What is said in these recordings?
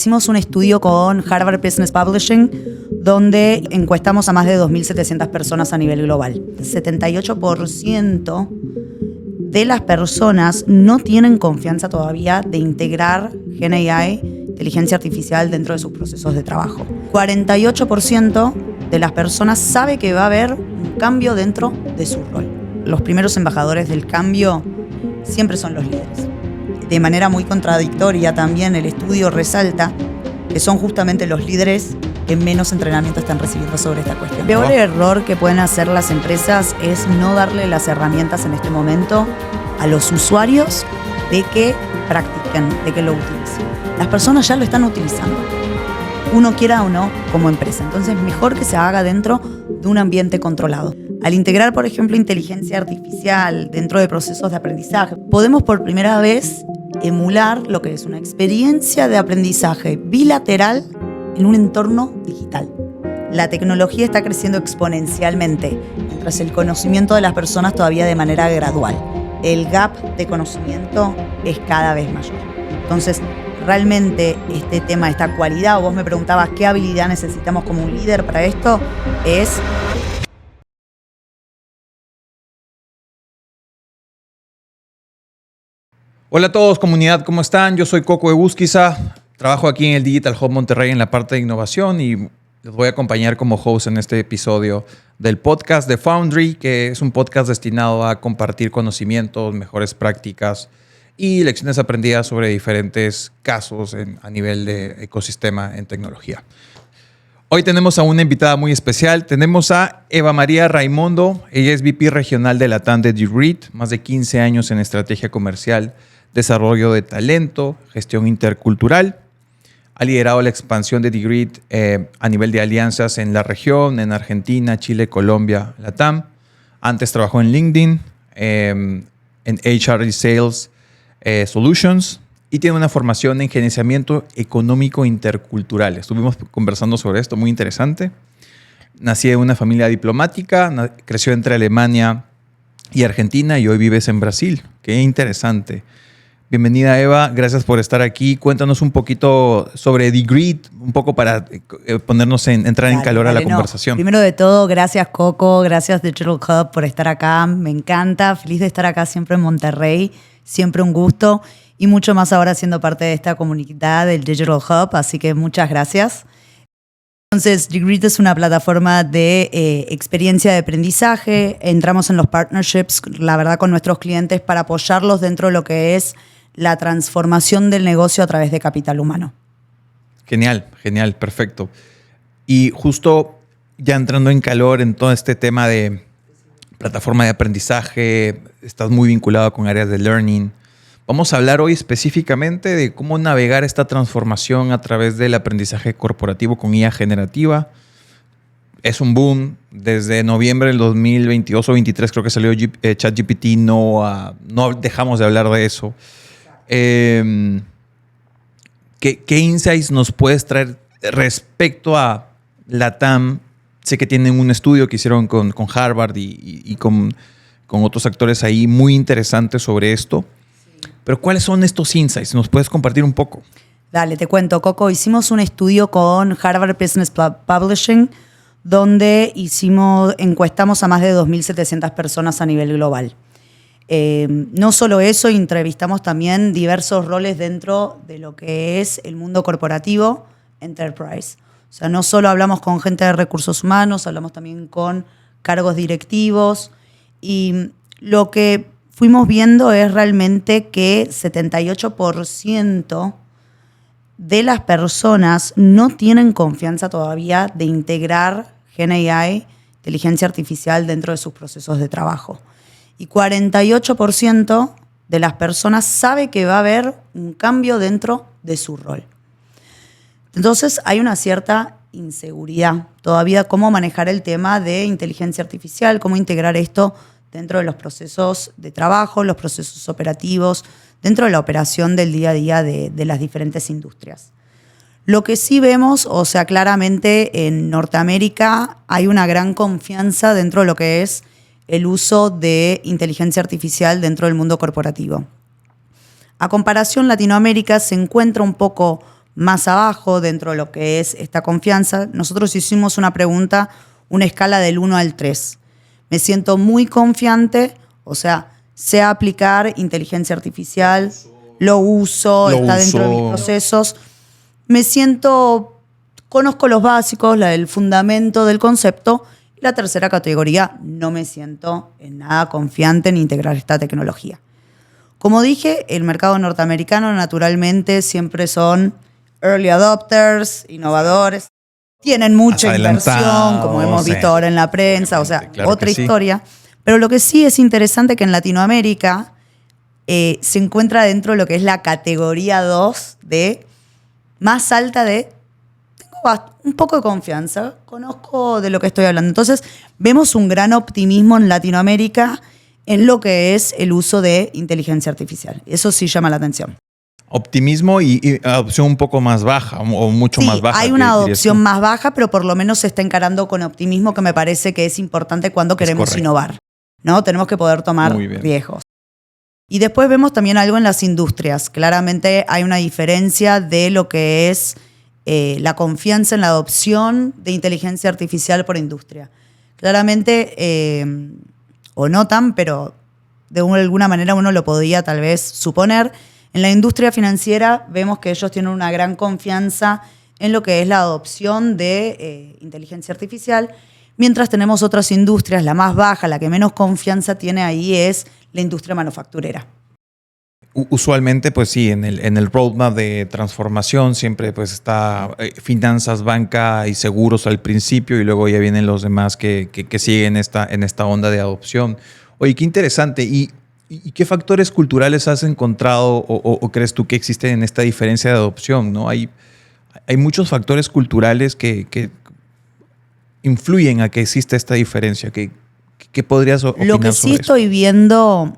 Hicimos un estudio con Harvard Business Publishing donde encuestamos a más de 2.700 personas a nivel global. El 78% de las personas no tienen confianza todavía de integrar Gen AI, inteligencia artificial, dentro de sus procesos de trabajo. 48% de las personas sabe que va a haber un cambio dentro de su rol. Los primeros embajadores del cambio siempre son los líderes. De manera muy contradictoria también el estudio resalta que son justamente los líderes que menos entrenamiento están recibiendo sobre esta cuestión. El peor error que pueden hacer las empresas es no darle las herramientas en este momento a los usuarios de que practiquen, de que lo utilicen. Las personas ya lo están utilizando, uno quiera o no, como empresa. Entonces, mejor que se haga dentro de un ambiente controlado. Al integrar, por ejemplo, inteligencia artificial dentro de procesos de aprendizaje, podemos por primera vez emular lo que es una experiencia de aprendizaje bilateral en un entorno digital. La tecnología está creciendo exponencialmente, mientras el conocimiento de las personas todavía de manera gradual. El gap de conocimiento es cada vez mayor. Entonces, realmente este tema, esta cualidad, o vos me preguntabas qué habilidad necesitamos como un líder para esto, es... Hola a todos, comunidad, ¿cómo están? Yo soy Coco Egusquiza, trabajo aquí en el Digital Hub Monterrey en la parte de innovación y les voy a acompañar como host en este episodio del podcast de Foundry, que es un podcast destinado a compartir conocimientos, mejores prácticas y lecciones aprendidas sobre diferentes casos a nivel de ecosistema en tecnología. Hoy tenemos a una invitada muy especial. Tenemos a Eva María Raimondo. Ella es VP regional de LATAM de Degreed, más de 15 años en estrategia comercial, desarrollo de talento, gestión intercultural. Ha liderado la expansión de Degreed a nivel de alianzas en la región, en Argentina, Chile, Colombia, LATAM. Antes trabajó en LinkedIn, en HR y Sales Solutions, y tiene una formación en gerenciamiento económico intercultural. Estuvimos conversando sobre esto, muy interesante. Nací en una familia diplomática, creció entre Alemania y Argentina y hoy vives en Brasil. Qué interesante. Bienvenida, Eva. Gracias por estar aquí. Cuéntanos un poquito sobre Degreed, un poco para entrar en calor a la conversación. Primero de todo, gracias, Coco. Gracias, Digital Hub, por estar acá. Me encanta. Feliz de estar acá siempre en Monterrey. Siempre un gusto. Y mucho más ahora siendo parte de esta comunidad del Digital Hub. Así que muchas gracias. Entonces, Degreed es una plataforma de experiencia de aprendizaje. Entramos en los partnerships, la verdad, con nuestros clientes para apoyarlos dentro de lo que es la transformación del negocio a través de capital humano. Genial, genial, perfecto. Y justo ya entrando en calor en todo este tema de plataforma de aprendizaje, estás muy vinculado con áreas de learning. Vamos a hablar hoy específicamente de cómo navegar esta transformación a través del aprendizaje corporativo con IA generativa. Es un boom. Desde noviembre del 2022 o 2023 creo que salió ChatGPT. No dejamos de hablar de eso. ¿Qué insights nos puedes traer respecto a LATAM? Sé que tienen un estudio que hicieron con Harvard y con otros actores ahí muy interesantes sobre esto. Pero ¿cuáles son estos insights? ¿Nos puedes compartir un poco? Dale, te cuento, Coco. Hicimos un estudio con Harvard Business Publishing donde encuestamos a más de 2.700 personas a nivel global. No solo eso, entrevistamos también diversos roles dentro de lo que es el mundo corporativo, enterprise. O sea, no solo hablamos con gente de recursos humanos, hablamos también con cargos directivos. Y lo que fuimos viendo es realmente que 78% de las personas no tienen confianza todavía de integrar Gen AI, inteligencia artificial, dentro de sus procesos de trabajo. Y 48% de las personas sabe que va a haber un cambio dentro de su rol. Entonces hay una cierta inseguridad todavía cómo manejar el tema de inteligencia artificial, cómo integrar esto dentro de los procesos de trabajo, los procesos operativos, dentro de la operación del día a día de las diferentes industrias. Lo que sí vemos, o sea, claramente en Norteamérica hay una gran confianza dentro de lo que es el uso de inteligencia artificial dentro del mundo corporativo. A comparación, Latinoamérica se encuentra un poco más abajo dentro de lo que es esta confianza, nosotros hicimos una pregunta, una escala del 1 al 3. Me siento muy confiante, o sea, sé aplicar inteligencia artificial, lo uso, está dentro de mis procesos. Me siento, conozco los básicos, el fundamento del concepto. Y la tercera categoría, no me siento en nada confiante en integrar esta tecnología. Como dije, el mercado norteamericano naturalmente siempre son early adopters, innovadores. Tienen mucha inversión, como hemos visto ahora en la prensa, o sea, claro, otra historia. Pero lo que sí es interesante que en Latinoamérica se encuentra dentro de lo que es la categoría 2 de más alta de tengo un poco de confianza, conozco de lo que estoy hablando. Entonces, vemos un gran optimismo en Latinoamérica en lo que es el uso de inteligencia artificial. Eso sí llama la atención. Optimismo y adopción un poco más baja o mucho más baja. Hay una adopción más baja, pero por lo menos se está encarando con optimismo, que me parece que es importante cuando queremos innovar, ¿no? Tenemos que poder tomar riesgos. Y después vemos también algo en las industrias. Claramente hay una diferencia de lo que es la confianza en la adopción de inteligencia artificial por industria. Claramente, o no tan, pero de alguna manera uno lo podía tal vez suponer. En la industria financiera vemos que ellos tienen una gran confianza en lo que es la adopción de inteligencia artificial, mientras tenemos otras industrias, la más baja, la que menos confianza tiene ahí es la industria manufacturera. Usualmente, pues sí, en el roadmap de transformación siempre pues está finanzas, banca y seguros al principio y luego ya vienen los demás que siguen en esta onda de adopción. Oye, qué interesante. ¿Y qué factores culturales has encontrado o crees tú que existen en esta diferencia de adopción, ¿no? Hay muchos factores culturales que influyen a que exista esta diferencia. ¿Qué podrías opinar sobre eso? Lo que sí estoy viendo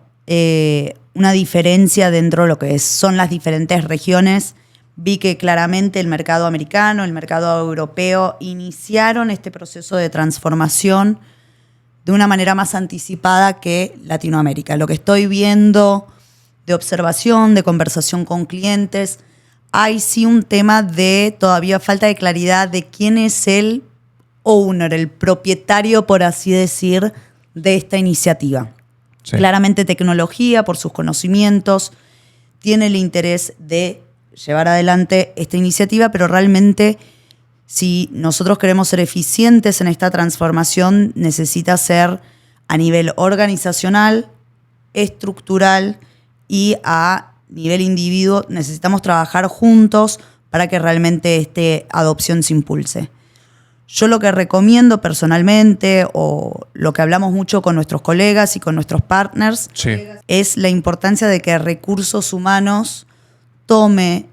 una diferencia dentro de lo que son las diferentes regiones. Vi que claramente el mercado americano, el mercado europeo iniciaron este proceso de transformación de una manera más anticipada que Latinoamérica. Lo que estoy viendo de observación, de conversación con clientes, hay sí un tema de todavía falta de claridad de quién es el owner, el propietario, por así decir, de esta iniciativa. Sí. Claramente tecnología, por sus conocimientos, tiene el interés de llevar adelante esta iniciativa, pero realmente si nosotros queremos ser eficientes en esta transformación, necesita ser a nivel organizacional, estructural y a nivel individuo. Necesitamos trabajar juntos para que realmente esta adopción se impulse. Yo lo que recomiendo personalmente, o lo que hablamos mucho con nuestros colegas y con nuestros partners, es la importancia de que recursos humanos tome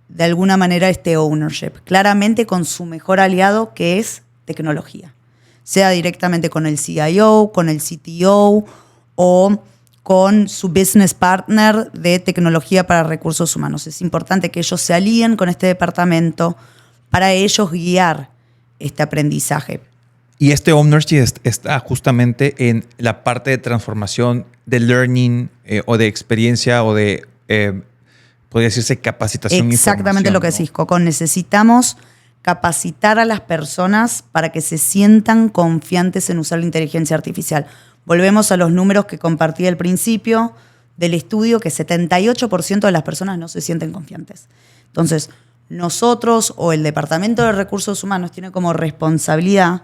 de alguna manera este ownership, claramente con su mejor aliado, que es tecnología. Sea directamente con el CIO, con el CTO o con su business partner de tecnología para recursos humanos. Es importante que ellos se alíen con este departamento para ellos guiar este aprendizaje. Y este ownership está justamente en la parte de transformación de learning o de experiencia o de, podría decirse, capacitación. Exactamente lo que decís, Coco. Necesitamos capacitar a las personas para que se sientan confiantes en usar la inteligencia artificial. Volvemos a los números que compartí al principio del estudio, que 78% de las personas no se sienten confiantes. Entonces, nosotros o el Departamento de Recursos Humanos tiene como responsabilidad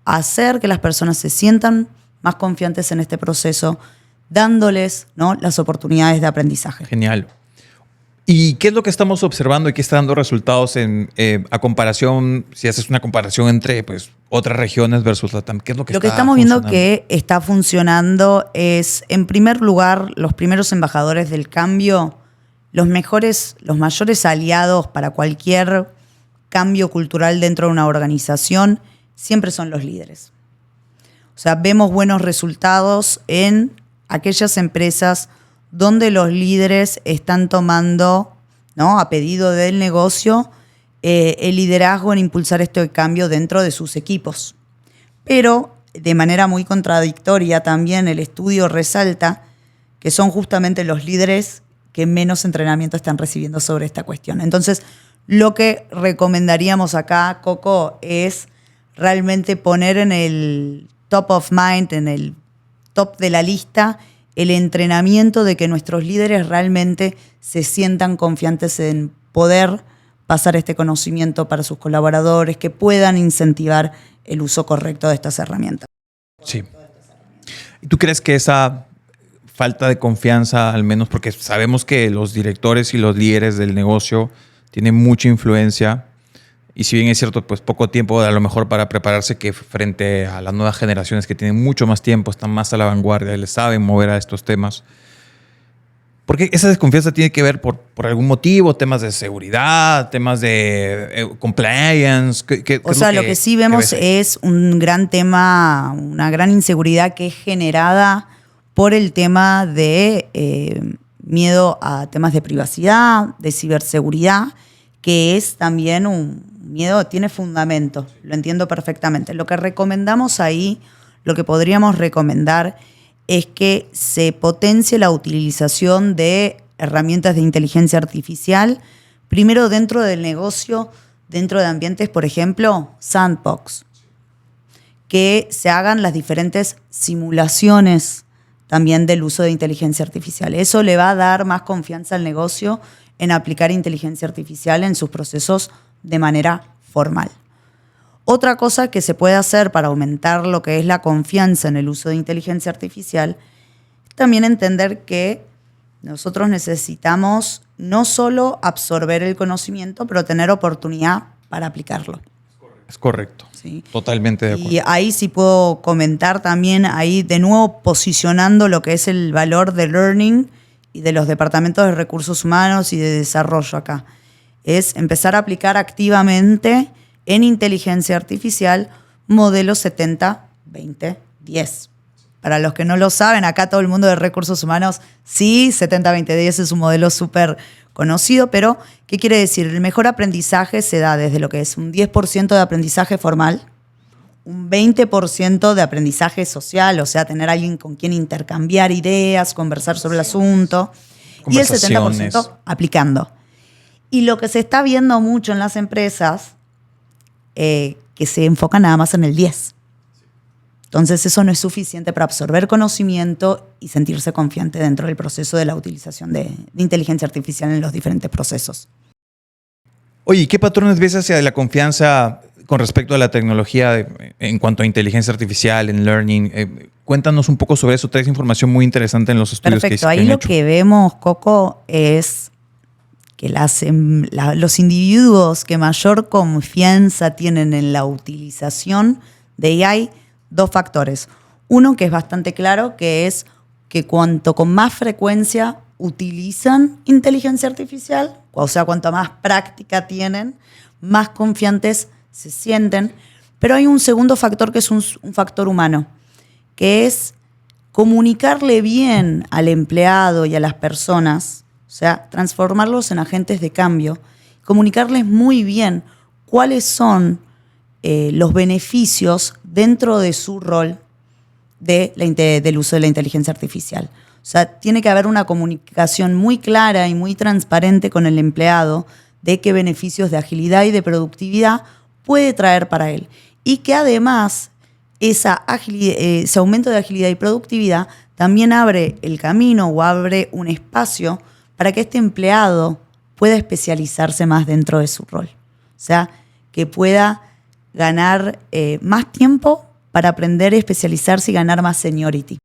hacer que las personas se sientan más confiantes en este proceso, dándoles, ¿no?, las oportunidades de aprendizaje. Genial. ¿Y qué es lo que estamos observando y qué está dando resultados a comparación, si haces una comparación entre pues, otras regiones versus LATAM? ¿Qué es lo que estamos viendo que está funcionando es, en primer lugar, los primeros embajadores del cambio, los mayores aliados para cualquier cambio cultural dentro de una organización siempre son los líderes. O sea, vemos buenos resultados en aquellas empresas donde los líderes están tomando, ¿no?, a pedido del negocio, el liderazgo en impulsar este cambio dentro de sus equipos. Pero de manera muy contradictoria también el estudio resalta que son justamente los líderes que menos entrenamiento están recibiendo sobre esta cuestión. Entonces, Lo que recomendaríamos acá, Coco, es realmente poner en el top of mind, en el top de la lista, el entrenamiento de que nuestros líderes realmente se sientan confiantes en poder pasar este conocimiento para sus colaboradores, que puedan incentivar el uso correcto de estas herramientas. Sí. ¿Y tú crees que esa falta de confianza, al menos porque sabemos que los directores y los líderes del negocio tienen mucha influencia, y si bien es cierto, pues poco tiempo a lo mejor para prepararse, que frente a las nuevas generaciones que tienen mucho más tiempo, están más a la vanguardia, les saben mover a estos temas? Porque esa desconfianza tiene que ver por algún motivo, temas de seguridad, temas de compliance. O sea, lo que sí vemos es un gran tema, una gran inseguridad que es generada por el tema de miedo a temas de privacidad, de ciberseguridad, que es también un miedo, tiene fundamento, lo entiendo perfectamente. Lo que recomendamos ahí, lo que podríamos recomendar es que se potencie la utilización de herramientas de inteligencia artificial, primero dentro del negocio, dentro de ambientes, por ejemplo, sandbox, que se hagan las diferentes simulaciones también del uso de inteligencia artificial. Eso le va a dar más confianza al negocio en aplicar inteligencia artificial en sus procesos de manera formal. Otra cosa que se puede hacer para aumentar lo que es la confianza en el uso de inteligencia artificial es también entender que nosotros necesitamos no solo absorber el conocimiento, pero tener oportunidad para aplicarlo. Es correcto. ¿Sí? Totalmente de acuerdo. Y ahí sí puedo comentar también, ahí de nuevo posicionando lo que es el valor de learning y de los departamentos de recursos humanos y de desarrollo acá. Es empezar a aplicar activamente en inteligencia artificial modelo 70-20-10. Para los que no lo saben, acá todo el mundo de recursos humanos, sí, 70-20-10 es un modelo súper conocido, pero ¿qué quiere decir? El mejor aprendizaje se da desde lo que es un 10% de aprendizaje formal, un 20% de aprendizaje social, o sea, tener a alguien con quien intercambiar ideas, conversar sobre el asunto, y el 70% aplicando. Y lo que se está viendo mucho en las empresas, que se enfocan nada más en el 10%. Entonces eso no es suficiente para absorber conocimiento y sentirse confiante dentro del proceso de la utilización de inteligencia artificial en los diferentes procesos. Oye, ¿qué patrones ves hacia la confianza con respecto a la tecnología en cuanto a inteligencia artificial, en learning? Cuéntanos un poco sobre eso. Traes información muy interesante en los estudios que han hecho. Perfecto. Ahí lo que vemos, Coco, es que los individuos que mayor confianza tienen en la utilización de AI, dos factores. Uno que es bastante claro, que es que cuanto con más frecuencia utilizan inteligencia artificial, o sea, cuanto más práctica tienen, más confiantes se sienten. Pero hay un segundo factor que es un factor humano, que es comunicarle bien al empleado y a las personas, o sea, transformarlos en agentes de cambio, comunicarles muy bien cuáles son los beneficios dentro de su rol del uso de la inteligencia artificial. O sea, tiene que haber una comunicación muy clara y muy transparente con el empleado de qué beneficios de agilidad y de productividad puede traer para él. Y que además ese aumento de agilidad y productividad también abre el camino o abre un espacio para que este empleado pueda especializarse más dentro de su rol. O sea, que pueda ganar más tiempo para aprender, especializarse y ganar más seniority.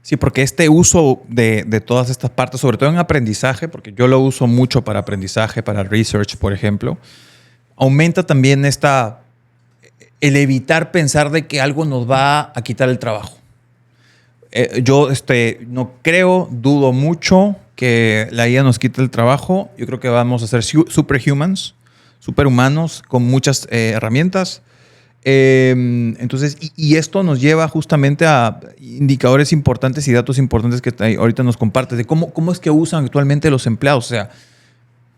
Sí, porque este uso de todas estas partes, sobre todo en aprendizaje, porque yo lo uso mucho para aprendizaje, para research, por ejemplo, aumenta también el evitar pensar de que algo nos va a quitar el trabajo. Yo no creo, dudo mucho que la IA nos quite el trabajo. Yo creo que vamos a ser superhumans, superhumanos con muchas herramientas. Entonces, y esto nos lleva justamente a indicadores importantes y datos importantes que ahorita nos compartes de cómo es que usan actualmente los empleados. O sea,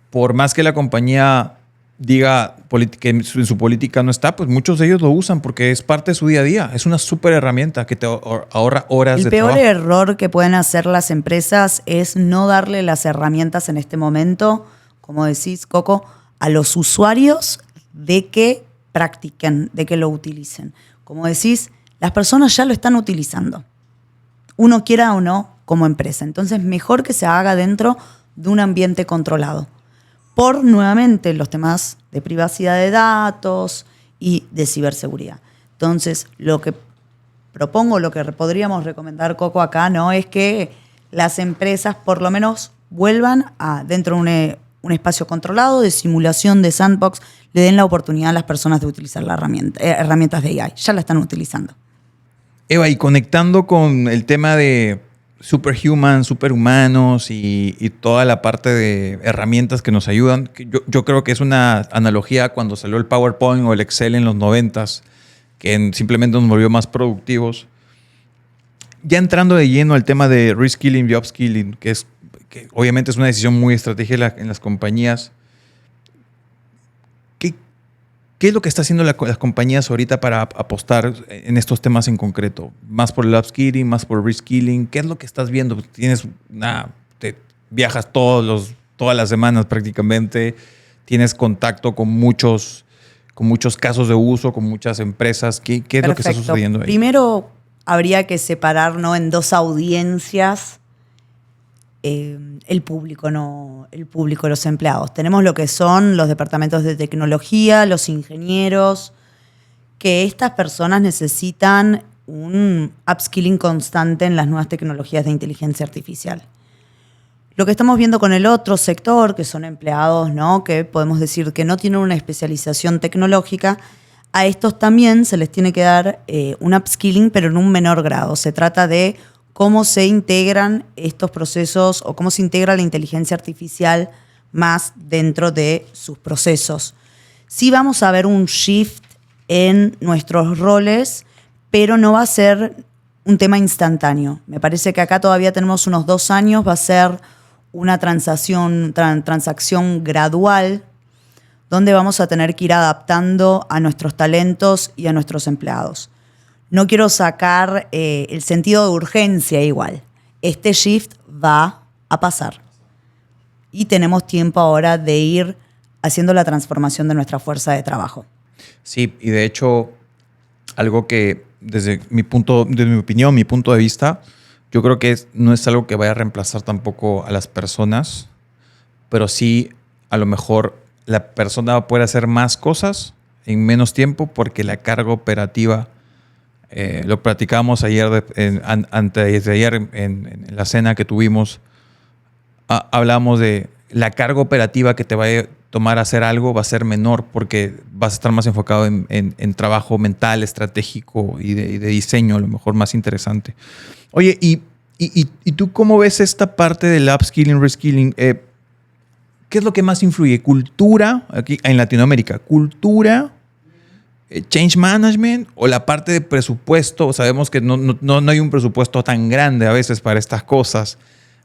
por más que la compañía diga que en su política no está, pues muchos de ellos lo usan porque es parte de su día a día. Es una súper herramienta que te ahorra horas de trabajo. El peor error que pueden hacer las empresas es no darle las herramientas en este momento, como decís, Coco, a los usuarios de que practiquen, de que lo utilicen. Como decís, las personas ya lo están utilizando, uno quiera o no, como empresa. Entonces, mejor que se haga dentro de un ambiente controlado. Por, nuevamente, los temas de privacidad de datos y de ciberseguridad. Entonces, lo que propongo, lo que podríamos recomendar, Coco, acá, ¿no? Es que las empresas por lo menos vuelvan a, dentro de un espacio controlado de simulación de sandbox, le den la oportunidad a las personas de utilizar la herramientas de AI. Ya la están utilizando. Eva, y conectando con el tema de superhumanos y toda la parte de herramientas que nos ayudan, que yo creo que es una analogía cuando salió el PowerPoint o el Excel en los 90s, que simplemente nos volvió más productivos. Ya entrando de lleno al tema de reskilling y upskilling, que obviamente es una decisión muy estratégica en las compañías. ¿Qué es lo que está haciendo las compañías ahorita para apostar en estos temas en concreto? ¿Más por el upskilling, más por reskilling? ¿Qué es lo que estás viendo? Viajas todas las semanas prácticamente, tienes contacto con muchos casos de uso, con muchas empresas. ¿Qué es lo que está sucediendo ahí? Primero, habría que separar, ¿no?, en dos audiencias el público, ¿no? El público, los empleados. Tenemos lo que son los departamentos de tecnología, los ingenieros, que estas personas necesitan un upskilling constante en las nuevas tecnologías de inteligencia artificial. Lo que estamos viendo con el otro sector, que son empleados, ¿no?, que podemos decir que no tienen una especialización tecnológica, a estos también se les tiene que dar un upskilling, pero en un menor grado. Se trata de cómo se integran estos procesos o cómo se integra la inteligencia artificial más dentro de sus procesos. Sí vamos a ver un shift en nuestros roles, pero no va a ser un tema instantáneo. Me parece que acá todavía tenemos unos 2 años, va a ser una transacción gradual, donde vamos a tener que ir adaptando a nuestros talentos y a nuestros empleados. No quiero sacar el sentido de urgencia igual. Este shift va a pasar. Y tenemos tiempo ahora de ir haciendo la transformación de nuestra fuerza de trabajo. Sí, y de hecho, algo que desde mi opinión, mi punto de vista, yo creo que no es algo que vaya a reemplazar tampoco a las personas, pero sí, a lo mejor la persona va a poder hacer más cosas en menos tiempo porque la carga operativa, lo platicamos ayer, antes de ayer en la cena que tuvimos, hablamos de la carga operativa que te va a tomar hacer algo va a ser menor porque vas a estar más enfocado en trabajo mental, estratégico y de diseño, a lo mejor más interesante. Oye, ¿y tú cómo ves esta parte del upskilling, reskilling? ¿Qué es lo que más influye? ¿Cultura, aquí en Latinoamérica? ¿Cultura, change management o la parte de presupuesto? Sabemos que no hay un presupuesto tan grande a veces para estas cosas.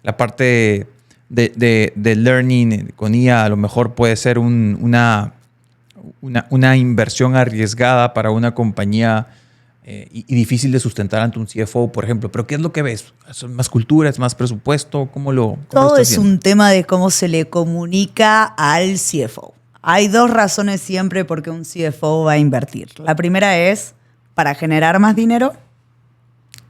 La parte de learning con IA a lo mejor puede ser una inversión arriesgada para una compañía y difícil de sustentar ante un CFO, por ejemplo. Pero ¿qué es lo que ves? ¿Es más cultura? ¿Es más presupuesto? Todo es un tema de cómo se le comunica al CFO. Hay 2 razones siempre por qué un CFO va a invertir. La primera es para generar más dinero.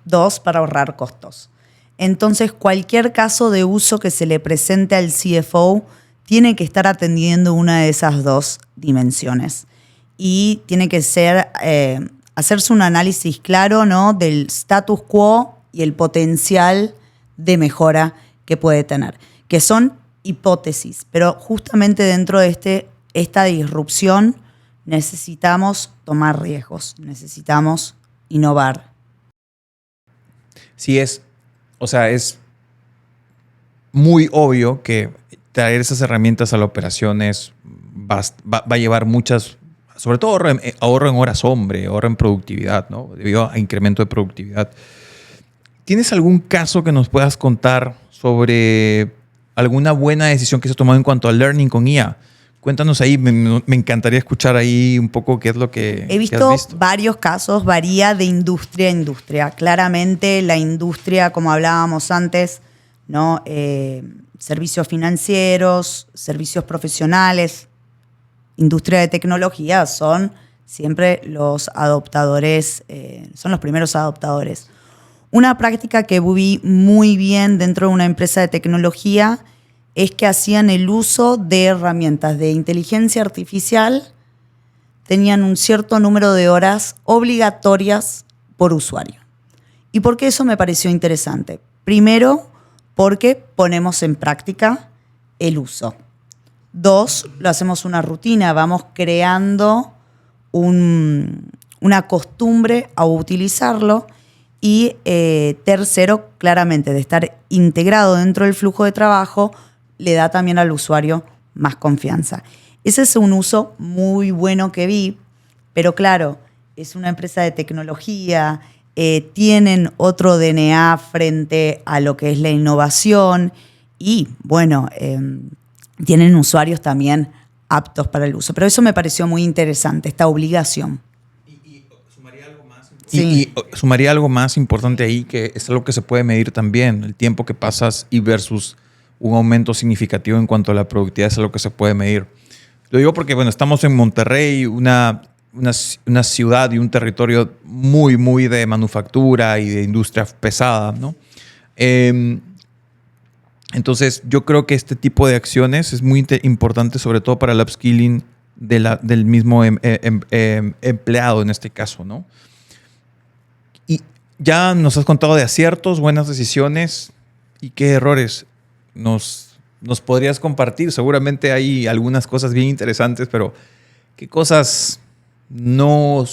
2, para ahorrar costos. Entonces, cualquier caso de uso que se le presente al CFO tiene que estar atendiendo una de esas 2 dimensiones. Y tiene que ser hacerse un análisis claro, ¿no?, del status quo y el potencial de mejora que puede tener, que son hipótesis. Pero justamente dentro de esta disrupción necesitamos tomar riesgos, necesitamos innovar. Sí, es muy obvio que traer esas herramientas a la operación va a llevar muchas, sobre todo ahorro en horas hombre, ahorro en productividad, ¿no?, debido a incremento de productividad. ¿Tienes algún caso que nos puedas contar sobre alguna buena decisión que se ha tomado en cuanto al learning con IA? Cuéntanos ahí, me encantaría escuchar ahí un poco qué es lo que he visto. Has visto varios casos, varía de industria a industria. Claramente la industria, como hablábamos antes, ¿no?, servicios financieros, servicios profesionales, industria de tecnología son siempre los adoptadores, son los primeros adoptadores. Una práctica que vi muy bien dentro de una empresa de tecnología es que hacían el uso de herramientas de inteligencia artificial, tenían un cierto número de horas obligatorias por usuario. ¿Y por qué eso me pareció interesante? Primero, porque ponemos en práctica el uso. 2, lo hacemos una rutina, vamos creando una costumbre a utilizarlo. Y tercero, claramente, de estar integrado dentro del flujo de trabajo, le da también al usuario más confianza. Ese es un uso muy bueno que vi, pero claro, es una empresa de tecnología, tienen otro DNA frente a lo que es la innovación y, bueno, tienen usuarios también aptos para el uso. Pero eso me pareció muy interesante, esta obligación. Y sumaría algo más. Sí. Y sumaría algo más importante ahí, que es algo que se puede medir también, el tiempo que pasas y versus un aumento significativo en cuanto a la productividad es algo que se puede medir. Lo digo porque, bueno, estamos en Monterrey, una ciudad y un territorio muy, muy de manufactura y de industria pesada, ¿no? Entonces, yo creo que este tipo de acciones es muy importante, sobre todo para el upskilling del mismo empleado en este caso, ¿no? Y ya nos has contado de aciertos, buenas decisiones y qué errores nos podrías compartir. Seguramente hay algunas cosas bien interesantes, pero ¿qué cosas no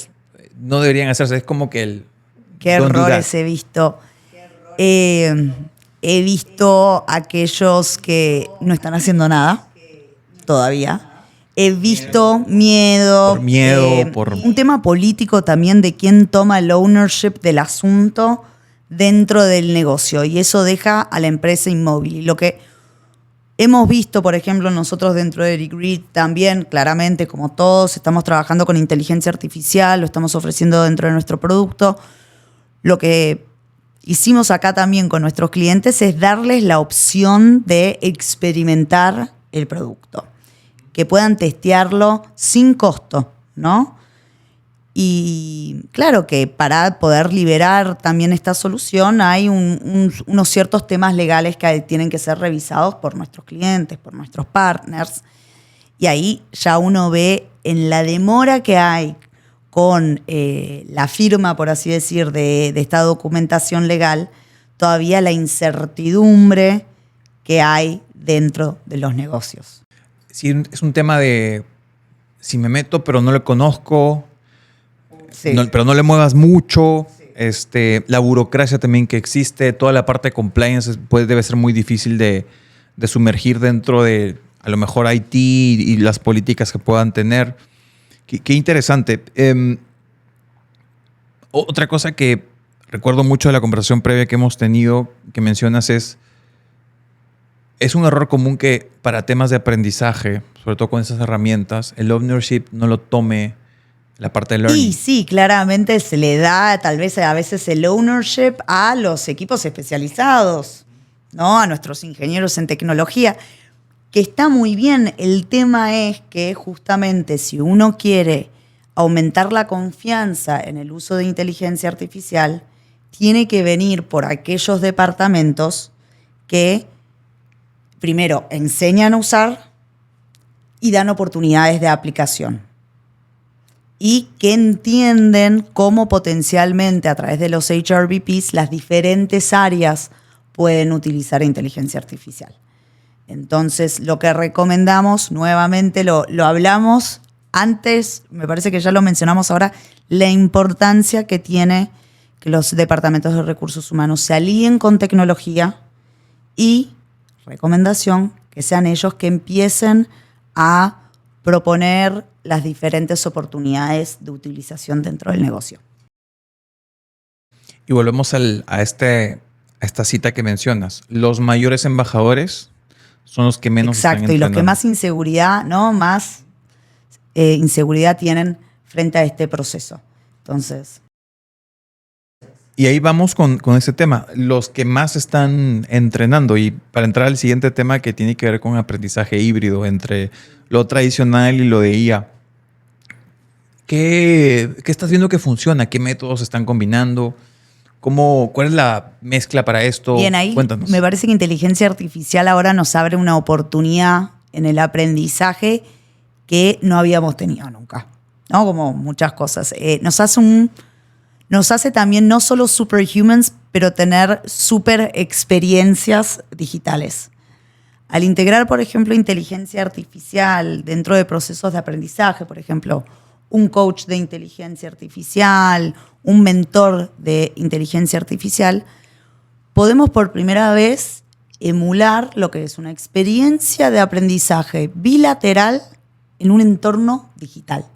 deberían hacerse? Es como que ¿Qué errores he visto? He visto aquellos que no están haciendo nada todavía. He visto miedo. Por un tema político también de quién toma el ownership del asunto dentro del negocio. Y eso deja a la empresa inmóvil. Y lo que hemos visto, por ejemplo, nosotros dentro de Eric Reed también, claramente, como todos, estamos trabajando con inteligencia artificial, lo estamos ofreciendo dentro de nuestro producto. Lo que hicimos acá también con nuestros clientes es darles la opción de experimentar el producto, que puedan testearlo sin costo, ¿no? Y claro que para poder liberar también esta solución hay unos ciertos temas legales que tienen que ser revisados por nuestros clientes, por nuestros partners. Y ahí ya uno ve en la demora que hay con la firma, por así decir, de esta documentación legal, todavía la incertidumbre que hay dentro de los negocios. Sí, es un tema de si me meto pero no le conozco, Sí. pero no le muevas mucho. Sí. La burocracia también que existe, toda la parte de compliance debe ser muy difícil de sumergir dentro de a lo mejor IT y las políticas que puedan tener. Qué interesante. Otra cosa que recuerdo mucho de la conversación previa que hemos tenido, que mencionas, es un error común que para temas de aprendizaje, sobre todo con esas herramientas, el ownership no lo tome la parte de learning. Y sí, claramente se le da tal vez a veces el ownership a los equipos especializados, ¿no? A nuestros ingenieros en tecnología, que está muy bien. El tema es que justamente si uno quiere aumentar la confianza en el uso de inteligencia artificial, tiene que venir por aquellos departamentos que primero enseñan a usar y dan oportunidades de aplicación. Y que entienden cómo potencialmente a través de los HRBPs las diferentes áreas pueden utilizar inteligencia artificial. Entonces, lo que recomendamos, nuevamente lo hablamos antes, me parece que ya lo mencionamos ahora, la importancia que tiene que los departamentos de recursos humanos se alíen con tecnología y, recomendación, que sean ellos que empiecen a proponer las diferentes oportunidades de utilización dentro del negocio. Y volvemos a esta cita que mencionas. Los mayores embajadores son los que menos están entrenando. Exacto, y los que más inseguridad, ¿no? Más inseguridad tienen frente a este proceso. Entonces. Y ahí vamos con ese tema. Los que más están entrenando, y para entrar al siguiente tema que tiene que ver con aprendizaje híbrido entre lo tradicional y lo de IA. ¿Qué estás viendo que funciona? ¿Qué métodos están combinando? ¿Cuál es la mezcla para esto? Bien, ahí Cuéntanos. me parece que inteligencia artificial ahora nos abre una oportunidad en el aprendizaje que no habíamos tenido nunca, ¿no? Como muchas cosas. Nos hace también no solo superhumans, pero tener super experiencias digitales. Al integrar, por ejemplo, inteligencia artificial dentro de procesos de aprendizaje, por ejemplo, un coach de inteligencia artificial, un mentor de inteligencia artificial, podemos por primera vez emular lo que es una experiencia de aprendizaje bilateral en un entorno digital.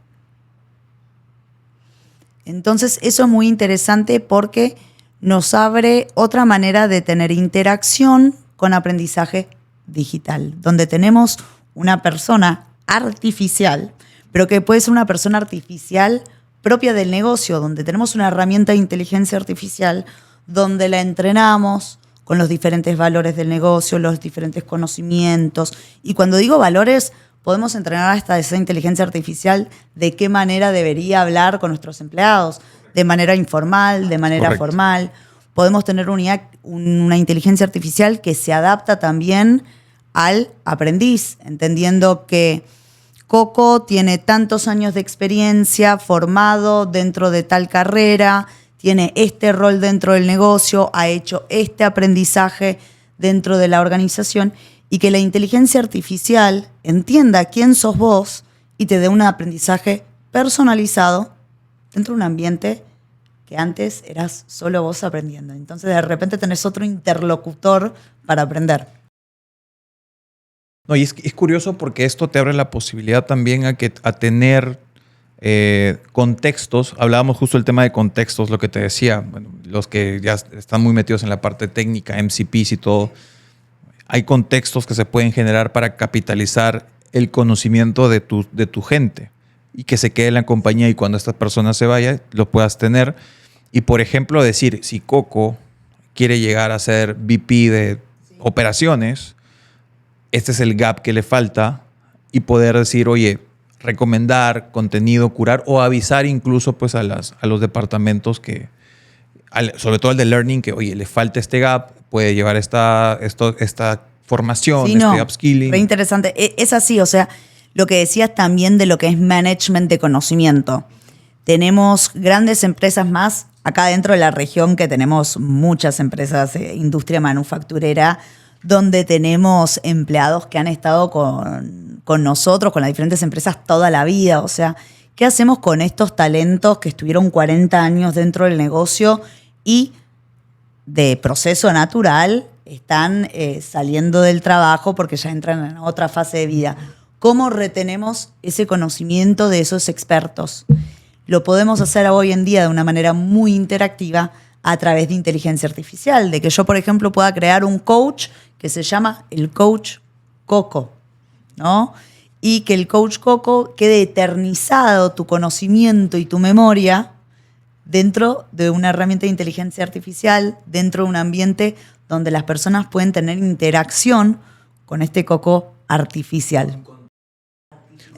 Entonces, eso es muy interesante porque nos abre otra manera de tener interacción con aprendizaje digital, donde tenemos una persona artificial, pero que puede ser una persona artificial propia del negocio, donde tenemos una herramienta de inteligencia artificial, donde la entrenamos con los diferentes valores del negocio, los diferentes conocimientos. Y cuando digo valores, podemos entrenar hasta esa inteligencia artificial de qué manera debería hablar con nuestros empleados, de manera informal, de manera Correcto. formal. Podemos tener una inteligencia artificial que se adapta también al aprendiz, entendiendo que Coco tiene tantos años de experiencia, formado dentro de tal carrera, tiene este rol dentro del negocio, ha hecho este aprendizaje dentro de la organización, y que la inteligencia artificial entienda quién sos vos y te dé un aprendizaje personalizado dentro de un ambiente que antes eras solo vos aprendiendo. Entonces, de repente tenés otro interlocutor para aprender. No, y es curioso porque esto te abre la posibilidad también a tener contextos. Hablábamos justo del tema de contextos, lo que te decía. Bueno, los que ya están muy metidos en la parte técnica, MCPs y todo. Hay contextos que se pueden generar para capitalizar el conocimiento de tu gente y que se quede en la compañía, y cuando esta persona se vaya lo puedas tener. Y por ejemplo decir, si Coco quiere llegar a ser VP de operaciones, este es el gap que le falta, y poder decir, oye, recomendar contenido, curar o avisar incluso pues a los departamentos sobre todo el de learning, que oye, le falta este gap, puede llevar esta formación, Sí, no, upskilling. re interesante. Es así, o sea, lo que decías también de lo que es management de conocimiento. Tenemos grandes empresas más acá dentro de la región, que tenemos muchas empresas, industria manufacturera, donde tenemos empleados que han estado con nosotros, con las diferentes empresas toda la vida. O sea, ¿qué hacemos con estos talentos que estuvieron 40 años dentro del negocio y de proceso natural están saliendo del trabajo porque ya entran en otra fase de vida? ¿Cómo retenemos ese conocimiento de esos expertos? Lo podemos hacer hoy en día de una manera muy interactiva a través de inteligencia artificial, de que yo, por ejemplo, pueda crear un coach que se llama el coach Coco, ¿no? Y que el coach Coco quede eternizado tu conocimiento y tu memoria dentro de una herramienta de inteligencia artificial, dentro de un ambiente donde las personas pueden tener interacción con este Coco artificial.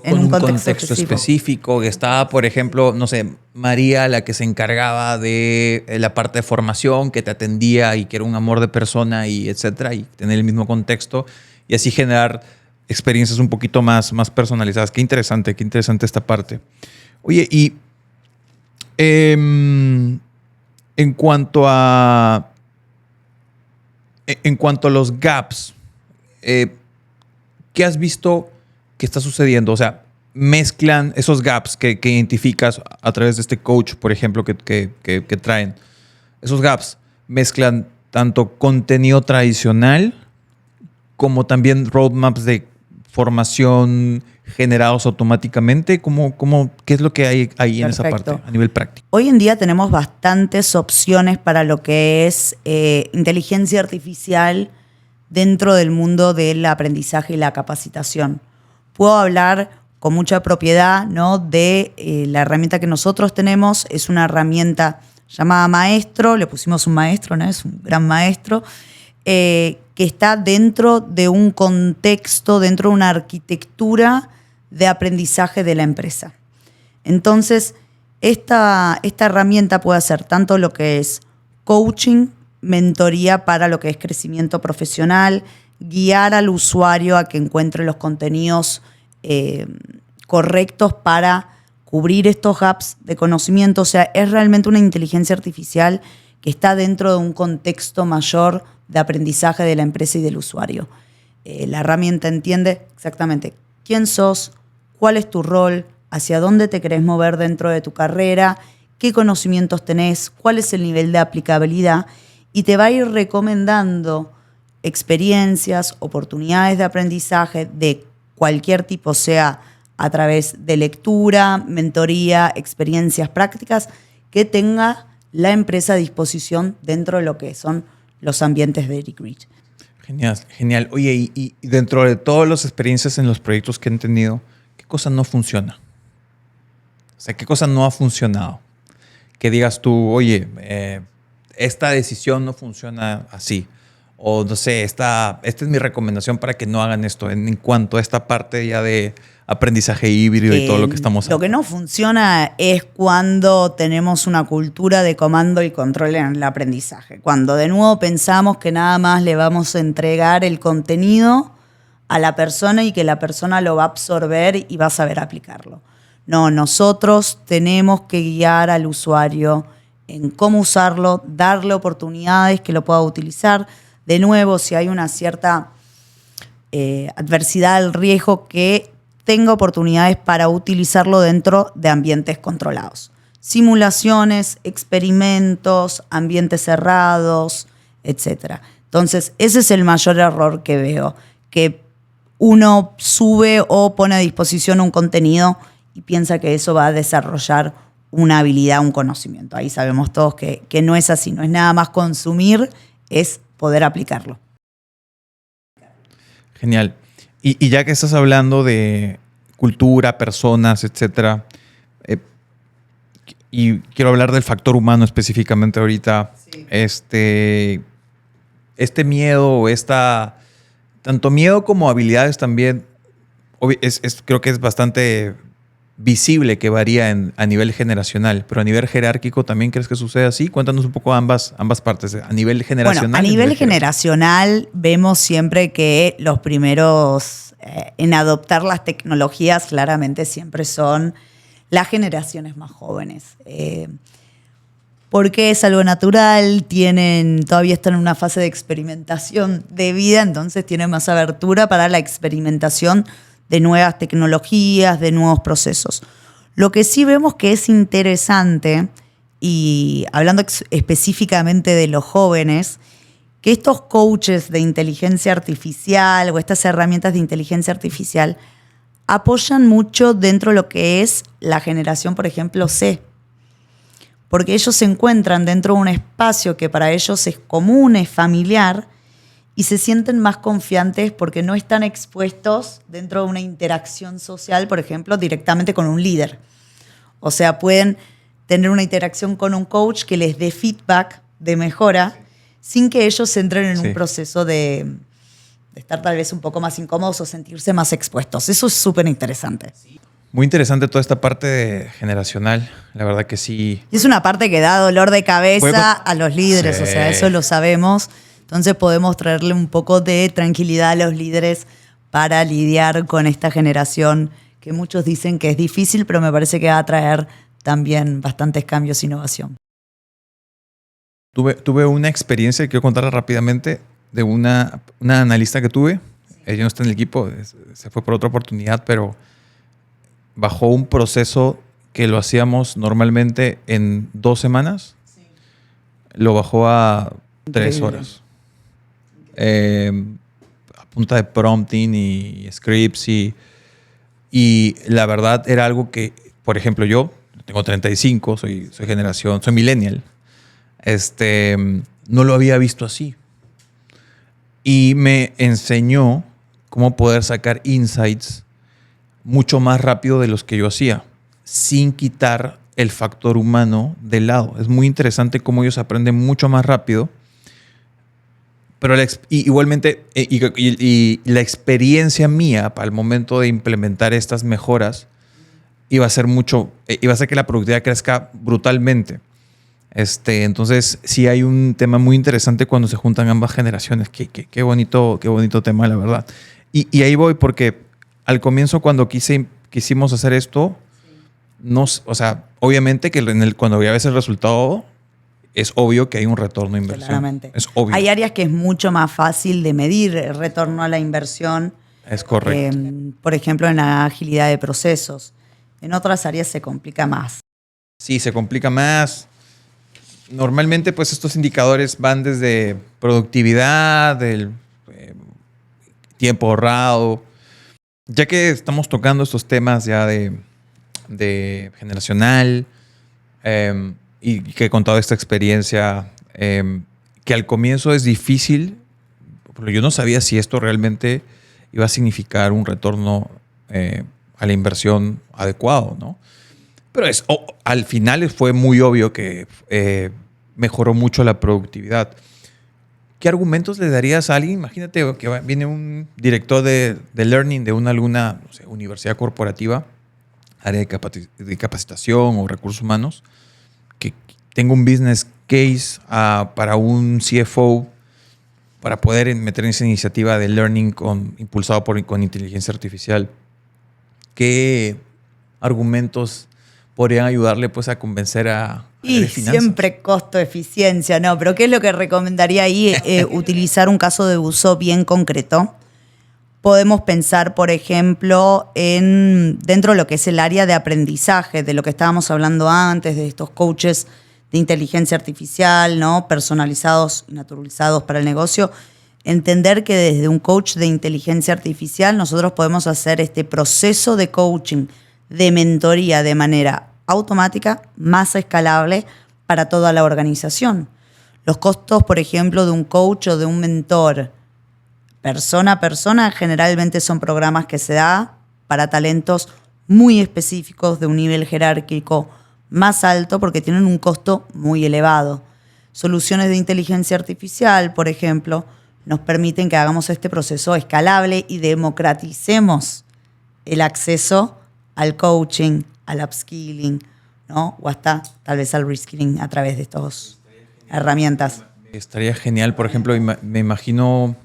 En un contexto específico, que estaba, por ejemplo, no sé, María, la que se encargaba de la parte de formación, que te atendía y que era un amor de persona, y etcétera, y tener el mismo contexto, y así generar experiencias un poquito más personalizadas. Qué interesante esta parte. Oye, y en cuanto a los gaps, ¿qué has visto que está sucediendo? O sea, mezclan esos gaps que identificas a través de este coach, por ejemplo, que traen. Esos gaps mezclan tanto contenido tradicional como también roadmaps de formación generados automáticamente. ¿Qué es lo que hay ahí en esa parte a nivel práctico? Hoy en día tenemos bastantes opciones para lo que es inteligencia artificial dentro del mundo del aprendizaje y la capacitación. Puedo hablar con mucha propiedad, ¿no?, de la herramienta que nosotros tenemos. Es una herramienta llamada Maestro, le pusimos un maestro, ¿no? Es un gran maestro, que está dentro de un contexto, dentro de una arquitectura de aprendizaje de la empresa. Entonces, esta herramienta puede hacer tanto lo que es coaching, mentoría para lo que es crecimiento profesional, guiar al usuario a que encuentre los contenidos correctos para cubrir estos gaps de conocimiento. O sea, es realmente una inteligencia artificial que está dentro de un contexto mayor de aprendizaje de la empresa y del usuario. La herramienta entiende exactamente quién sos, cuál es tu rol, hacia dónde te querés mover dentro de tu carrera, qué conocimientos tenés, cuál es el nivel de aplicabilidad, y te va a ir recomendando experiencias, oportunidades de aprendizaje de cualquier tipo, sea a través de lectura, mentoría, experiencias prácticas, que tenga la empresa a disposición dentro de lo que son los ambientes de Eric Rich. Genial, genial. Oye, y dentro de todas las experiencias en los proyectos que han tenido, ¿qué cosa no funciona? O sea, ¿qué cosa no ha funcionado? Que digas tú, oye, esta decisión no funciona así. O no sé, esta es mi recomendación para que no hagan esto en cuanto a esta parte ya de aprendizaje híbrido y todo lo que estamos hablando. Lo que no funciona es cuando tenemos una cultura de comando y control en el aprendizaje. Cuando de nuevo pensamos que nada más le vamos a entregar el contenido a la persona y que la persona lo va a absorber y va a saber aplicarlo. No, nosotros tenemos que guiar al usuario en cómo usarlo, darle oportunidades que lo pueda utilizar. De nuevo, si hay una cierta adversidad al riesgo, que tenga oportunidades para utilizarlo dentro de ambientes controlados. Simulaciones, experimentos, ambientes cerrados, etc. Entonces, ese es el mayor error que veo, que uno sube o pone a disposición un contenido y piensa que eso va a desarrollar una habilidad, un conocimiento. Ahí sabemos todos que no es así, no es nada más consumir, es poder aplicarlo. Genial. Y ya que estás hablando de cultura, personas, etcétera, y quiero hablar del factor humano específicamente ahorita, sí. Este miedo, tanto miedo como habilidades también, creo que es bastante visible que varía a nivel generacional, pero a nivel jerárquico también ¿crees que sucede así? Cuéntanos un poco ambas partes. A nivel generacional. Bueno, a nivel generacional vemos siempre que los primeros en adoptar las tecnologías claramente siempre son las generaciones más jóvenes. Porque es algo natural, todavía están en una fase de experimentación de vida, entonces tienen más abertura para la experimentación de nuevas tecnologías, de nuevos procesos. Lo que sí vemos que es interesante, y hablando específicamente de los jóvenes, que estos coaches de inteligencia artificial o estas herramientas de inteligencia artificial apoyan mucho dentro de lo que es la generación, por ejemplo, C. Porque ellos se encuentran dentro de un espacio que para ellos es común, es familiar, y se sienten más confiantes porque no están expuestos dentro de una interacción social, por ejemplo, directamente con un líder. O sea, pueden tener una interacción con un coach que les dé feedback de mejora sin que ellos entren en un proceso de estar tal vez un poco más incómodos o sentirse más expuestos. Eso es súper interesante. Muy interesante toda esta parte generacional. La verdad que sí. Y es una parte que da dolor de cabeza a los líderes. Sí. O sea, eso lo sabemos. Entonces podemos traerle un poco de tranquilidad a los líderes para lidiar con esta generación que muchos dicen que es difícil, pero me parece que va a traer también bastantes cambios e innovación. Tuve una experiencia que quiero contarla rápidamente de una analista que tuve. Ella no está en el equipo, se fue por otra oportunidad, pero bajó un proceso que lo hacíamos normalmente en 2 semanas. Sí. Lo bajó a 3 horas. A punta de prompting y scripts y la verdad era algo que, por ejemplo, yo tengo 35, soy millennial, no lo había visto así y me enseñó cómo poder sacar insights mucho más rápido de los que yo hacía, sin quitar el factor humano de lado. Es muy interesante cómo ellos aprenden mucho más rápido, pero igualmente y la experiencia mía para el momento de implementar estas mejoras iba a ser que la productividad crezca brutalmente. Entonces, sí hay un tema muy interesante cuando se juntan ambas generaciones. Qué bonito tema, la verdad. Y ahí voy porque al comienzo, cuando quisimos hacer esto, obviamente que cuando ya ves el resultado, es obvio que hay un retorno de inversión. Claramente. Es obvio. Hay áreas que es mucho más fácil de medir el retorno a la inversión. Es correcto. Por ejemplo, en la agilidad de procesos. En otras áreas se complica más. Sí, se complica más. Normalmente, pues estos indicadores van desde productividad, el tiempo ahorrado. Ya que estamos tocando estos temas ya de generacional y que he contado esta experiencia, que al comienzo es difícil, porque yo no sabía si esto realmente iba a significar un retorno a la inversión adecuado, ¿no? Pero al final fue muy obvio que mejoró mucho la productividad. ¿Qué argumentos le darías a alguien? Imagínate que viene un director de learning de alguna universidad corporativa, área de capacitación o recursos humanos, que tenga un business case para un CFO para poder meter en esa iniciativa de learning impulsado con inteligencia artificial. ¿Qué argumentos podrían ayudarle pues a convencer a y siempre costo, eficiencia, ¿no? Pero ¿qué es lo que recomendaría ahí? Utilizar un caso de uso bien concreto. Podemos pensar, por ejemplo, dentro de lo que es el área de aprendizaje, de lo que estábamos hablando antes, de estos coaches de inteligencia artificial, ¿no? Personalizados y naturalizados para el negocio. Entender que desde un coach de inteligencia artificial nosotros podemos hacer este proceso de coaching, de mentoría de manera automática, más escalable para toda la organización. Los costos, por ejemplo, de un coach o de un mentor persona a persona generalmente son programas que se da para talentos muy específicos de un nivel jerárquico más alto porque tienen un costo muy elevado. Soluciones de inteligencia artificial, por ejemplo, nos permiten que hagamos este proceso escalable y democraticemos el acceso al coaching, al upskilling, ¿no? O hasta tal vez al reskilling a través de estas herramientas. Estaría genial, por ejemplo, me imagino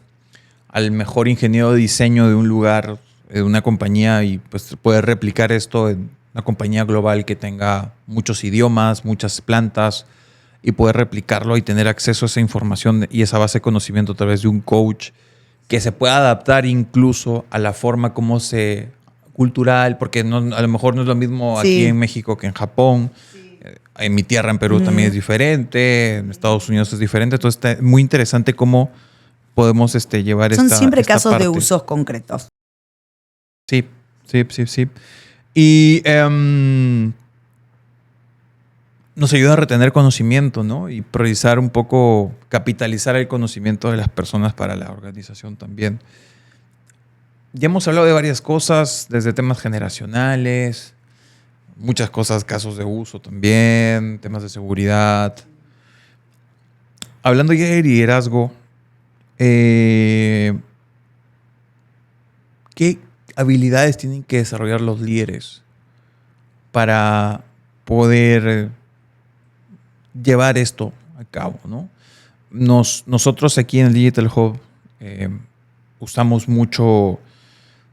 al mejor ingeniero de diseño de un lugar, de una compañía, y pues poder replicar esto en una compañía global que tenga muchos idiomas, muchas plantas, y poder replicarlo y tener acceso a esa información y esa base de conocimiento a través de un coach que se pueda adaptar incluso a la forma como cultural, porque a lo mejor no es lo mismo aquí en México que en Japón. Sí. En mi tierra, en Perú, también es diferente. En Estados Unidos es diferente. Entonces está muy interesante cómo podemos llevar Son siempre esta casos parte. De usos concretos. Sí. Y nos ayuda a retener conocimiento, ¿no? Y priorizar un poco, capitalizar el conocimiento de las personas para la organización también. Ya hemos hablado de varias cosas, desde temas generacionales, muchas cosas, casos de uso también, temas de seguridad. Hablando ya de liderazgo, ¿qué habilidades tienen que desarrollar los líderes para poder llevar esto a cabo, ¿no? Nosotros aquí en el Digital Hub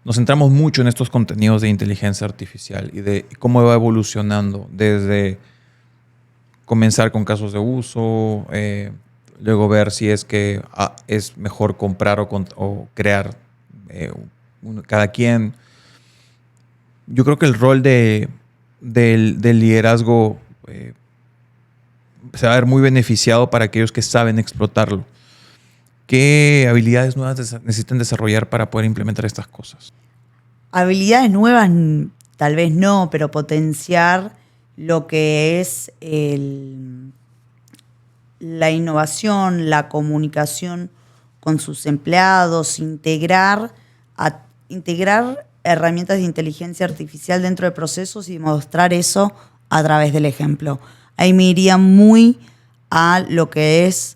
nos centramos mucho en estos contenidos de inteligencia artificial y de cómo va evolucionando desde comenzar con casos de uso, luego ver si es que es mejor comprar o crear cada quien. Yo creo que el rol del liderazgo se va a ver muy beneficiado para aquellos que saben explotarlo. ¿Qué habilidades nuevas necesitan desarrollar para poder implementar estas cosas? Habilidades nuevas, tal vez no, pero potenciar lo que es la innovación, la comunicación con sus empleados, integrar herramientas de inteligencia artificial dentro de procesos y mostrar eso a través del ejemplo. Ahí me iría muy a lo que es,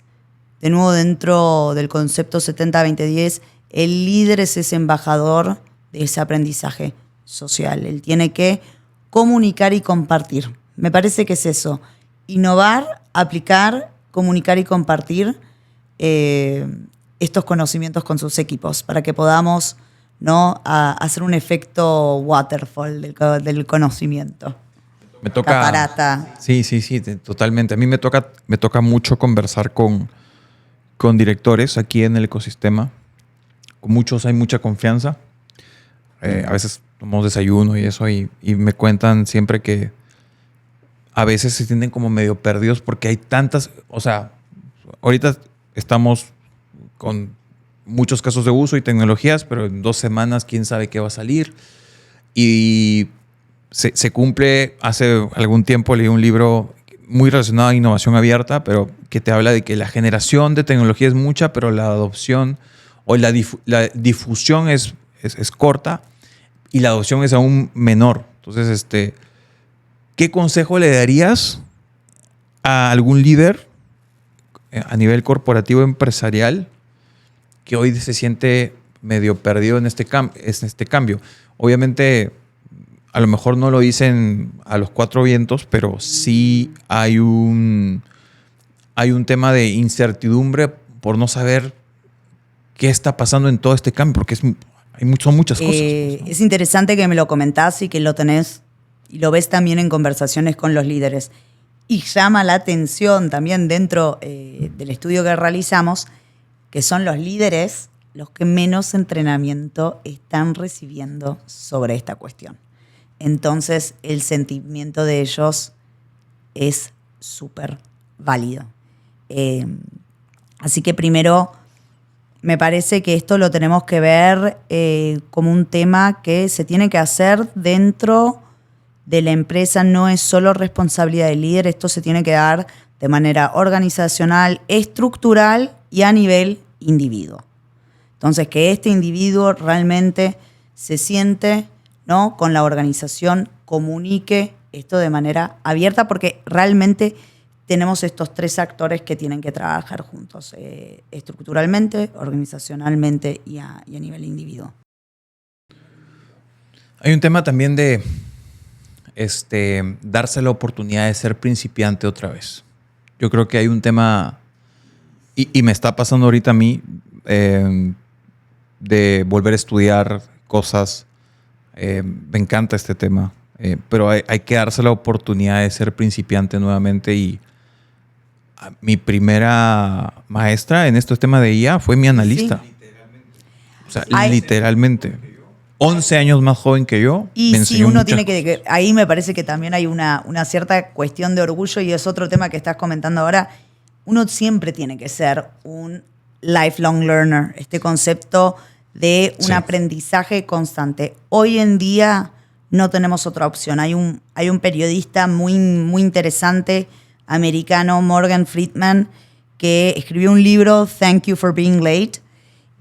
de nuevo dentro del concepto 70-20-10, el líder es ese embajador de ese aprendizaje social. Él tiene que comunicar y compartir. Me parece que es eso. Innovar, aplicar, comunicar y compartir estos conocimientos con sus equipos para que podamos, ¿no?, hacer un efecto waterfall del conocimiento. Me toca... Catarata. Sí, totalmente. A mí me toca mucho conversar con directores aquí en el ecosistema. Con muchos hay mucha confianza. A veces tomamos desayuno y eso y me cuentan siempre que a veces se sienten como medio perdidos porque hay tantas... O sea, ahorita estamos con muchos casos de uso y tecnologías, pero en 2 semanas quién sabe qué va a salir. Y se cumple, hace algún tiempo leí un libro muy relacionado a innovación abierta, pero que te habla de que la generación de tecnología es mucha, pero la adopción o la difusión es corta y la adopción es aún menor. Entonces, ¿qué consejo le darías a algún líder a nivel corporativo empresarial que hoy se siente medio perdido en este cambio? Obviamente, a lo mejor no lo dicen a los 4 vientos, pero sí hay un tema de incertidumbre por no saber qué está pasando en todo este cambio, porque son muchas cosas. Pues, ¿no? Es interesante que me lo comentás y que lo tenés y lo ves también en conversaciones con los líderes. Y llama la atención también dentro del estudio que realizamos, que son los líderes los que menos entrenamiento están recibiendo sobre esta cuestión. Entonces, el sentimiento de ellos es súper válido. Así que primero, me parece que esto lo tenemos que ver como un tema que se tiene que hacer dentro de la empresa. No es solo responsabilidad del líder, esto se tiene que dar de manera organizacional, estructural y a nivel individuo. Entonces, que este individuo realmente se siente, ¿no?, con la organización, comunique esto de manera abierta, porque realmente tenemos estos 3 actores que tienen que trabajar juntos, estructuralmente, organizacionalmente y a nivel individuo. Hay un tema también de darse la oportunidad de ser principiante otra vez. Yo creo que hay un tema, y me está pasando ahorita a mí, de volver a estudiar cosas. Me encanta este tema, pero hay que darse la oportunidad de ser principiante nuevamente. Y mi primera maestra en este tema de IA fue mi analista. Sí. O sea, literalmente. 11 años más joven que yo. Y sí, uno tiene que... Ahí me parece que también hay una cierta cuestión de orgullo, y es otro tema que estás comentando ahora. Uno siempre tiene que ser un lifelong learner, este concepto de un aprendizaje constante. Hoy en día no tenemos otra opción. Hay un periodista muy, muy interesante americano, Morgan Friedman, que escribió un libro, Thank You for Being Late,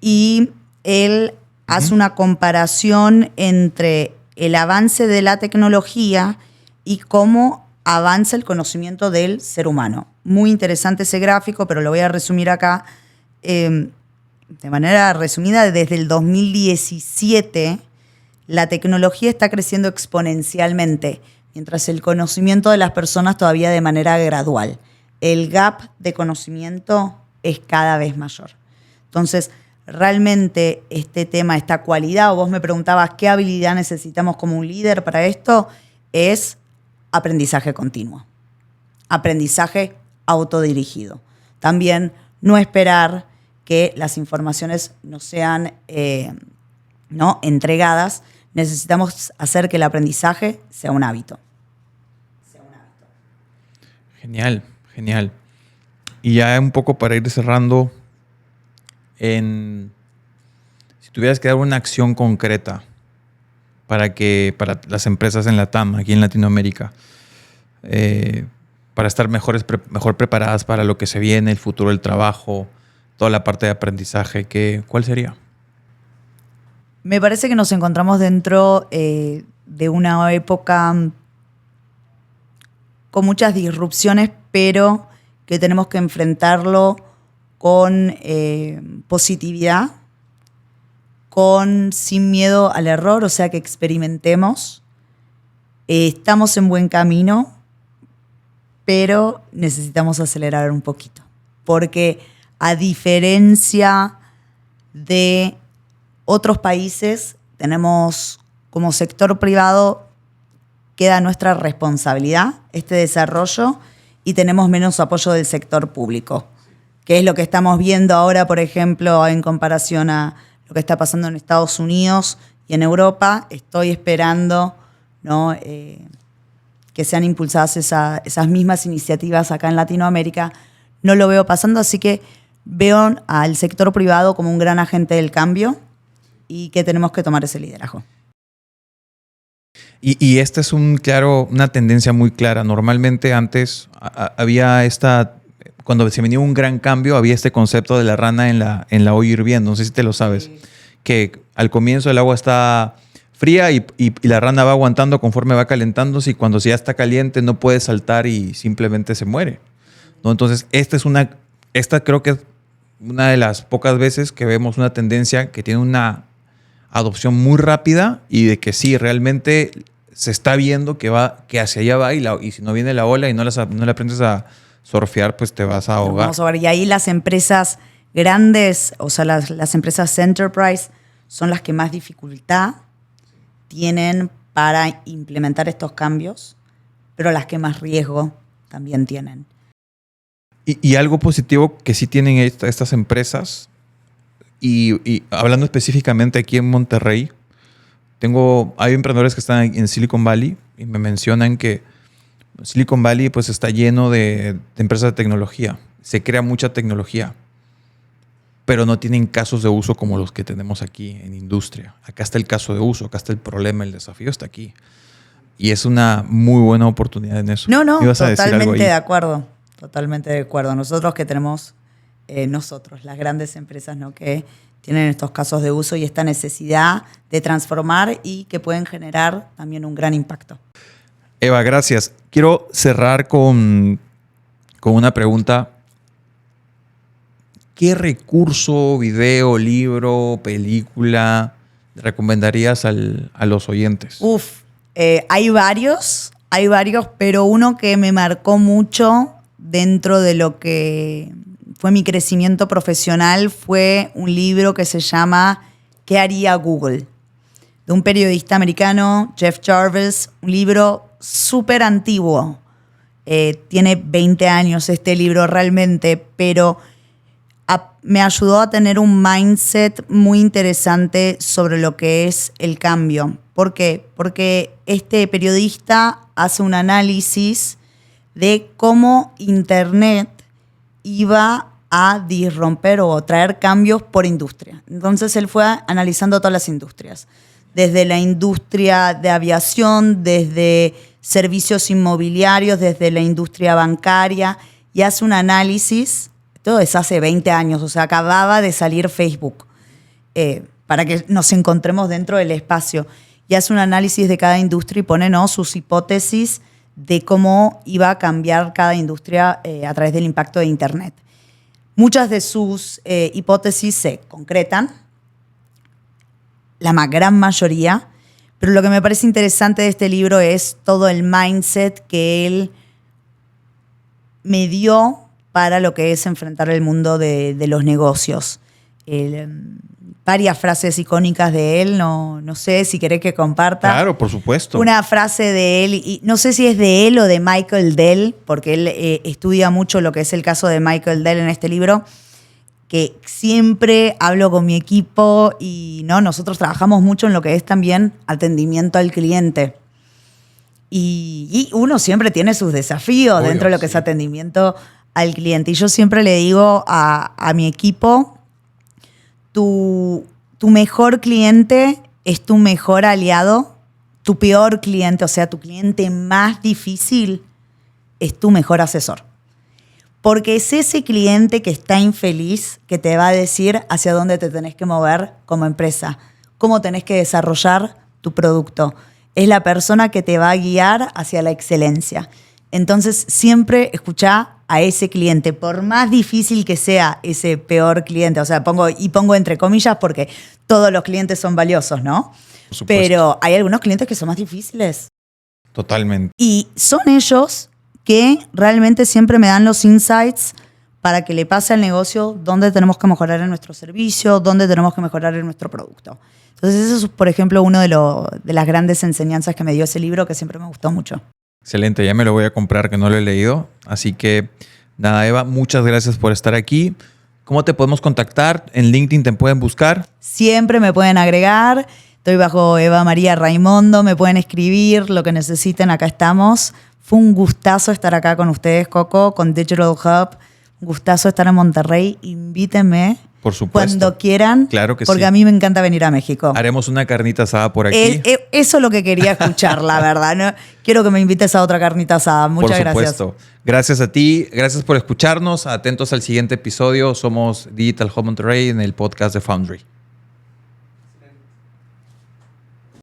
y él hace una comparación entre el avance de la tecnología y cómo avanza el conocimiento del ser humano. Muy interesante ese gráfico, pero lo voy a resumir acá. De manera resumida, desde el 2017, la tecnología está creciendo exponencialmente, mientras el conocimiento de las personas todavía de manera gradual. El gap de conocimiento es cada vez mayor. Entonces, realmente este tema, esta cualidad, o vos me preguntabas qué habilidad necesitamos como un líder para esto, es aprendizaje continuo, aprendizaje autodirigido. También no esperar que las informaciones nos sean entregadas. Necesitamos hacer que el aprendizaje sea un hábito. Genial, genial. Y ya un poco para ir cerrando, si tuvieras que dar una acción concreta para las empresas en la TAM, aquí en Latinoamérica, para estar mejor preparadas para lo que se viene, el futuro del trabajo, toda la parte de aprendizaje, ¿cuál sería? Me parece que nos encontramos dentro de una época con muchas disrupciones, pero que tenemos que enfrentarlo con positividad, sin miedo al error, o sea, que experimentemos. Estamos en buen camino, pero necesitamos acelerar un poquito. Porque a diferencia de otros países, tenemos como sector privado, queda nuestra responsabilidad este desarrollo y tenemos menos apoyo del sector público, que es lo que estamos viendo ahora, por ejemplo, en comparación a lo que está pasando en Estados Unidos y en Europa. Estoy esperando, ¿no?, que sean impulsadas esas mismas iniciativas acá en Latinoamérica. No lo veo pasando, así que veo al sector privado como un gran agente del cambio y que tenemos que tomar ese liderazgo. Y esta es una tendencia muy clara. Normalmente antes había cuando se venía un gran cambio, había este concepto de la rana en la olla hirviendo. No sé si te lo sabes. Sí. Que al comienzo el agua está fría y la rana va aguantando conforme va calentándose, y cuando ya está caliente no puede saltar y simplemente se muere, ¿no? Entonces, esta creo que es una de las pocas veces que vemos una tendencia que tiene una adopción muy rápida y de que sí, realmente se está viendo que hacia allá va y si no viene la ola y no la aprendes a surfear, pues te vas a ahogar. Vamos a ver, y ahí las empresas grandes, o sea, las empresas enterprise son las que más dificultad tienen para implementar estos cambios, pero las que más riesgo también tienen. Y algo positivo que sí tienen estas empresas, y hablando específicamente aquí en Monterrey, hay emprendedores que están en Silicon Valley y me mencionan que Silicon Valley pues está lleno de empresas de tecnología. Se crea mucha tecnología, pero no tienen casos de uso como los que tenemos aquí en industria. Acá está el caso de uso, acá está el problema, el desafío está aquí. Y es una muy buena oportunidad en eso. No, totalmente de acuerdo. Totalmente de acuerdo. Nosotros que tenemos, las grandes empresas, ¿no?, que tienen estos casos de uso y esta necesidad de transformar y que pueden generar también un gran impacto. Eva, gracias. Quiero cerrar con una pregunta. ¿Qué recurso, video, libro, película recomendarías a los oyentes? Hay varios, pero uno que me marcó mucho dentro de lo que fue mi crecimiento profesional fue un libro que se llama ¿Qué haría Google?, de un periodista americano, Jeff Jarvis, un libro súper antiguo. Tiene 20 años este libro realmente, pero me ayudó a tener un mindset muy interesante sobre lo que es el cambio. ¿Por qué? Porque este periodista hace un análisis de cómo Internet iba a disromper o traer cambios por industria. Entonces él fue analizando todas las industrias, desde la industria de aviación, desde servicios inmobiliarios, desde la industria bancaria, y hace un análisis. Todo es hace 20 años, o sea, acababa de salir Facebook, para que nos encontremos dentro del espacio. Y hace un análisis de cada industria y pone, ¿no?, sus hipótesis de cómo iba a cambiar cada industria a través del impacto de Internet. Muchas de sus hipótesis se concretan, la gran mayoría, pero lo que me parece interesante de este libro es todo el mindset que él me dio para lo que es enfrentar el mundo de los negocios. Varias frases icónicas de él, no sé si querés que comparta. Claro, por supuesto. Una frase de él, y no sé si es de él o de Michael Dell, porque él estudia mucho lo que es el caso de Michael Dell en este libro, que siempre hablo con mi equipo y nosotros trabajamos mucho en lo que es también atendimiento al cliente. Y uno siempre tiene sus desafíos. Obvio, dentro de lo que es atendimiento al cliente. Y yo siempre le digo a mi equipo, tu mejor cliente es tu mejor aliado, tu peor cliente, o sea, tu cliente más difícil, es tu mejor asesor. Porque es ese cliente que está infeliz que te va a decir hacia dónde te tenés que mover como empresa, cómo tenés que desarrollar tu producto. Es la persona que te va a guiar hacia la excelencia. Entonces, siempre escuchá a ese cliente, por más difícil que sea ese peor cliente. O sea, pongo entre comillas porque todos los clientes son valiosos, ¿no? Por supuesto. Pero hay algunos clientes que son más difíciles. Totalmente. Y son ellos que realmente siempre me dan los insights para que le pase al negocio dónde tenemos que mejorar en nuestro servicio, dónde tenemos que mejorar en nuestro producto. Entonces, eso es, por ejemplo, una de las grandes enseñanzas que me dio ese libro, que siempre me gustó mucho. Excelente, ya me lo voy a comprar, que no lo he leído. Así que, nada, Eva, muchas gracias por estar aquí. ¿Cómo te podemos contactar? ¿En LinkedIn te pueden buscar? Siempre me pueden agregar. Estoy bajo Eva María Raimondo. Me pueden escribir lo que necesiten. Acá estamos. Fue un gustazo estar acá con ustedes, Coco, con Digital Hub. Un gustazo estar en Monterrey. Invítenme. Por supuesto. Cuando quieran. Claro que porque sí. a mí me encanta venir a México. Haremos una carnita asada por aquí. Eso es lo que quería escuchar, la verdad. ¿No? Quiero que me invites a otra carnita asada. Muchas gracias. Por supuesto. Gracias a ti. Gracias por escucharnos. Atentos al siguiente episodio. Somos Digital Hub Monterrey en el podcast de Foundry.